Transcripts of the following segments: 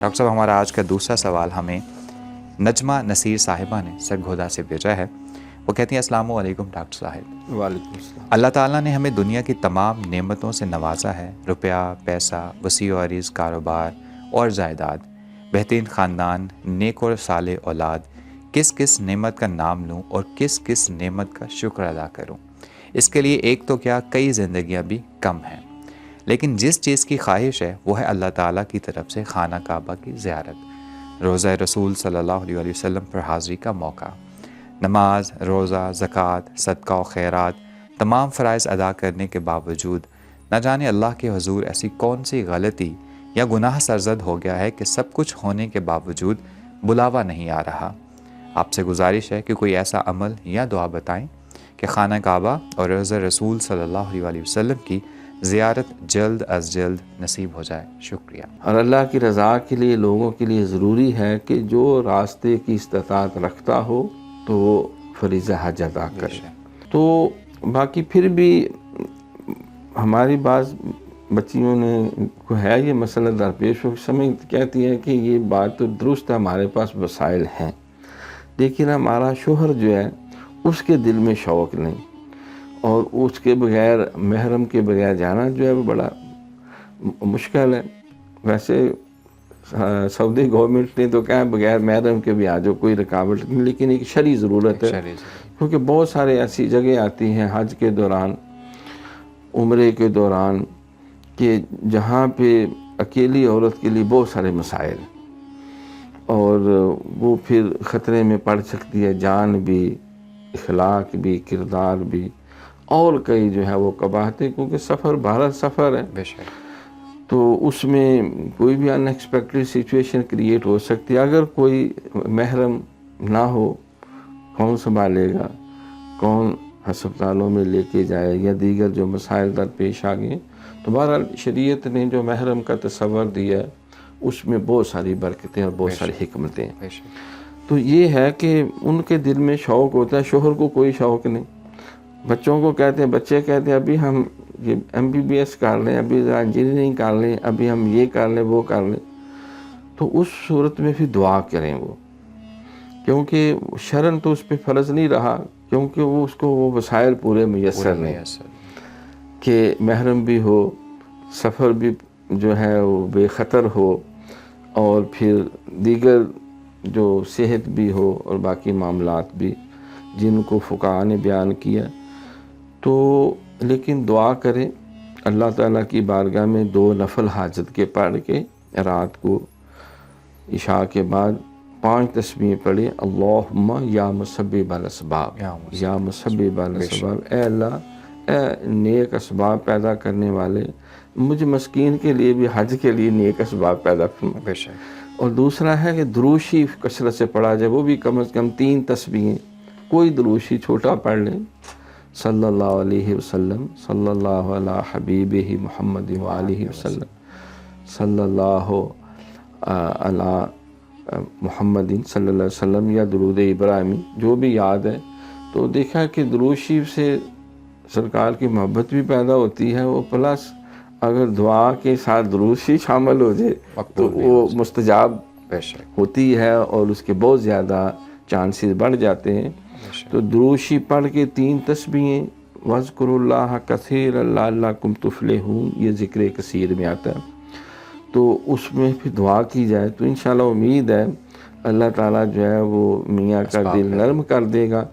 Doctor صاحب ہمارا آج کا دوسرا سوال ہمیں نجمہ نصیر صاحبہ نے سرگودا سے بھیجا ہے۔ وہ کہتی ہیں السلام علیکم ڈاکٹر صاحب۔ وعلیکم السلام۔ اللہ تعالیٰ نے ہمیں دنیا کی تمام نعمتوں سے نوازا ہے، روپیہ، پیسہ، وسیع و عریض کاروبار اور جائیداد، بہترین خاندان، نیک اور صالح اولاد۔ کس کس نعمت کا نام لوں اور کس کس نعمت کا شکر ادا کروں؟ اس کے لیے ایک تو کیا کئی زندگیاں بھی کم ہیں، لیکن جس چیز کی خواہش ہے وہ ہے اللہ تعالیٰ کی طرف سے خانہ کعبہ کی زیارت، روزہ رسول صلی اللہ علیہ وسلم پر حاضری کا موقع، نماز، روزہ، زکوٰۃ، صدقہ و خیرات، تمام فرائض ادا کرنے کے باوجود نہ جانے اللہ کے حضور ایسی کون سی غلطی یا گناہ سرزد ہو گیا ہے کہ سب کچھ ہونے کے باوجود بلاوا نہیں آ رہا۔ آپ سے گزارش ہے کہ کوئی ایسا عمل یا دعا بتائیں کہ خانہ کعبہ اور روزہ رسول صلی اللہ علیہ وسلم کی زیارت جلد از جلد نصیب ہو جائے۔ شکریہ۔ اور اللہ کی رضا کے لیے لوگوں کے لیے ضروری ہے کہ جو راستے کی استطاعت رکھتا ہو تو وہ فریضہ حج ادا کرے۔ تو باقی پھر بھی ہماری بعض بچیوں نے کو ہے یہ مسئلہ درپیش ہو، سمجھ کہتی ہے کہ یہ بات تو درست ہے، ہمارے پاس وسائل ہیں، لیکن ہمارا شوہر جو ہے اس کے دل میں شوق نہیں، اور اس کے بغیر محرم کے بغیر جانا جو ہے وہ بڑا مشکل ہے۔ ویسے سعودی گورنمنٹ نے تو کہا بغیر محرم کے بھی آ جاؤ، کوئی رکاوٹ نہیں، لیکن ایک شرعی ضرورت ہے، کیونکہ بہت سارے ایسی جگہ آتی ہیں حج کے دوران، عمرے کے دوران، کہ جہاں پہ اکیلی عورت کے لیے بہت سارے مسائل، اور وہ پھر خطرے میں پڑ سکتی ہے، جان بھی، اخلاق بھی، کردار بھی، اور کئی جو ہے وہ قباحتیں، کیونکہ سفر بھارت سفر ہے، بے شک، تو اس میں کوئی بھی ان ایکسپیکٹڈ سچویشن کریٹ ہو سکتی ہے۔ اگر کوئی محرم نہ ہو، کون سنبھالے گا، کون ہسپتالوں میں لے کے جائے، یا دیگر جو مسائل درپیش آ گئے، تو بہرحال شریعت نے جو محرم کا تصور دیا ہے اس میں بہت ساری برکتیں اور بہت ساری حکمتیں ہیں۔ تو یہ ہے کہ ان کے دل میں شوق ہوتا ہے، شوہر کو کوئی شوق نہیں۔ بچوں کو کہتے ہیں، بچے کہتے ہیں ابھی ہم یہ MBBS کر لیں، ابھی انجینئرنگ کر لیں، ابھی ہم یہ کر لیں، وہ کر لیں، تو اس صورت میں پھر دعا کریں وہ، کیونکہ شرعاً تو اس پہ فرض نہیں رہا، کیونکہ وہ اس کو وہ وسائل پورے میسر نہیں کہ محرم بھی ہو، سفر بھی جو ہے وہ بے خطر ہو، اور پھر دیگر جو صحت بھی ہو اور باقی معاملات بھی جن کو فقہاء نے بیان کیا۔ تو لیکن دعا کرے اللہ تعالیٰ کی بارگاہ میں 2 نفل حاجت کے پڑھ کے، رات کو عشاء کے بعد 5 تسبیح پڑھے، اللہم یا مسبب الاسباب، یا مسبب الاسباب، اے اللہ، اے نیک اسباب پیدا کرنے والے، مجھ مسکین کے لیے بھی حج کے لیے نیک اسباب پیدا فرما۔ اور دوسرا ہے کہ درود شریف کثرت سے پڑھا جائے، وہ بھی کم از کم 3 تسبیحیں، کوئی درود شریف چھوٹا پڑھ لیں، صلی اللہ علیہ وسلم، صلی اللہ علی حبیبہ محمد وآلہ وسلم، صلی اللہ علی محمد صلی اللہ علیہ وسلم، یا درود ابراہیمی، جو بھی یاد ہے۔ تو دیکھا کہ درود شریف سے سرکار کی محبت بھی پیدا ہوتی ہے، وہ پلس اگر دعا کے ساتھ درود شریف شامل ہو جائے تو وہ مستجاب ہوتی ہے، اور اس کے بہت زیادہ چانسز بڑھ جاتے ہیں۔ تو درود شریف پڑھ کے 3 تسبیحیں، وَاذْكُرُوا اللَّهَ كَثِيرًا لَعَلَّكُمْ تُفْلِحُونَ، یہ ذکر کثیر میں آتا ہے، تو اس میں پھر دعا کی جائے تو انشاءاللہ امید ہے اللہ تعالیٰ جو ہے وہ میاں کا دل نرم کر دے گا،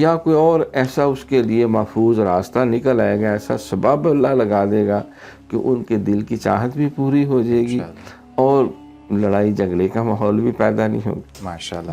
یا کوئی اور ایسا اس کے لیے محفوظ راستہ نکل آئے گا، ایسا سبب اللہ لگا دے گا کہ ان کے دل کی چاہت بھی پوری ہو جائے گی، اور لڑائی جھگڑے کا ماحول بھی پیدا نہیں ہوگا۔ ماشاءاللہ۔